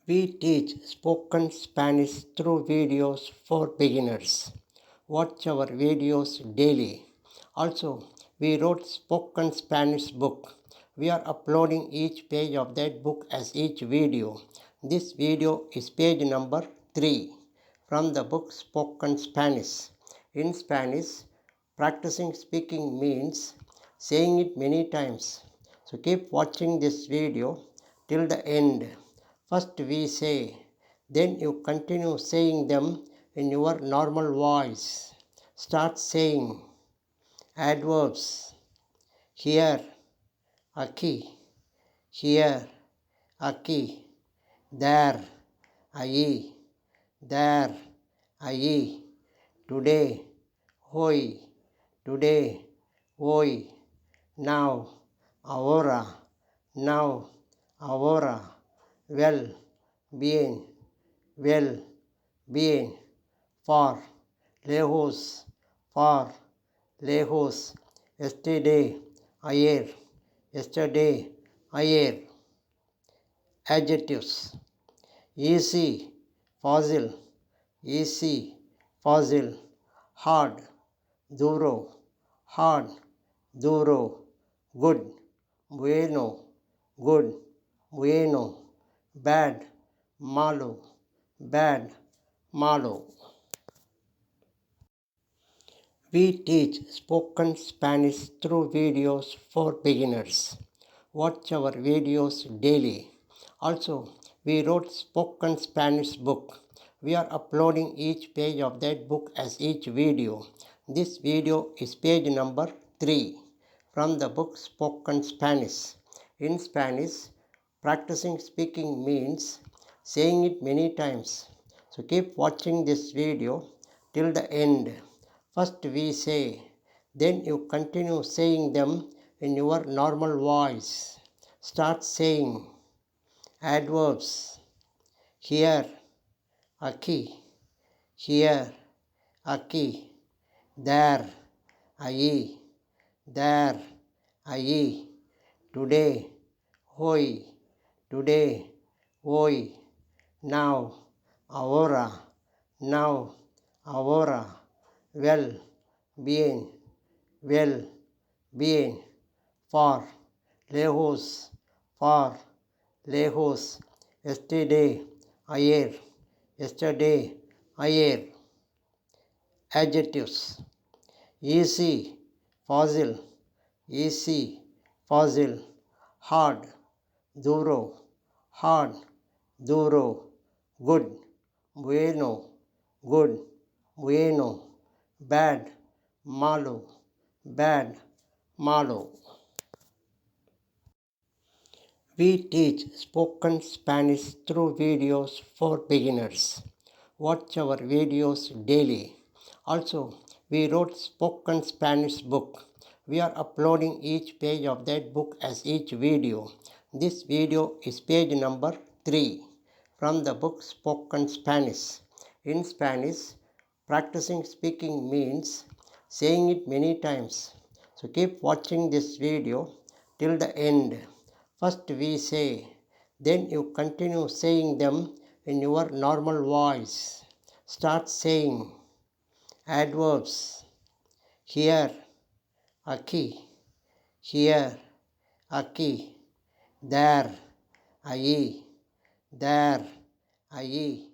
We teach spoken Spanish through videos for beginners. Watch our videos daily. Also, we wrote spoken Spanish book. We are uploading each page of that book as each video. This video is page number 3 from the book Spoken Spanish. In Spanish, practicing speaking means saying it many times. So keep watching this video till the end. First we say, then you continue saying them in your normal voice. Start saying adverbs. Here, aquí. Here, aquí. There, allí. There, allí. Today, hoy. Today, hoy. Now, ahora. Now, ahora. Well, bien, well, bien, far, lejos, far, lejos, yesterday, ayer, yesterday, ayer. Adjectives: easy, fácil, easy, fácil, hard, duro, hard, duro, good, bueno, good, bueno, bad, malo, bad, malo. We teach spoken Spanish through videos for beginners. Watch our videos daily. Also, we wrote spoken Spanish book. We are uploading each page of that book as each video. This video is page number 3 from the book Spoken Spanish. In Spanish, practicing speaking means saying it many times. So keep watching this video till the end. First we say, then you continue saying them in your normal voice. Start saying adverbs. Here, aquí. Here, aquí. There, allí. There, allí. Today, hoy. Today, hoy. Now, ahora. Now, ahora. Well, bien, well, bien, far, lejos, far, lejos, yesterday, ayer, yesterday, ayer. Adjectives: easy, fácil, easy, fácil, hard, duro, hard, duro, good, bueno, good, bueno, bad, malo, bad, malo. We teach spoken Spanish through videos for beginners. Watch our videos daily. Also, we wrote spoken Spanish book. We are uploading each page of that book as each video. This video is page number 3 from the book Spoken Spanish. In Spanish, practicing speaking means saying it many times. So keep watching this video till the end. First we say, then you continue saying them in your normal voice. Start saying adverbs. Here, aquí. Here, aquí. There, allí. There, allí.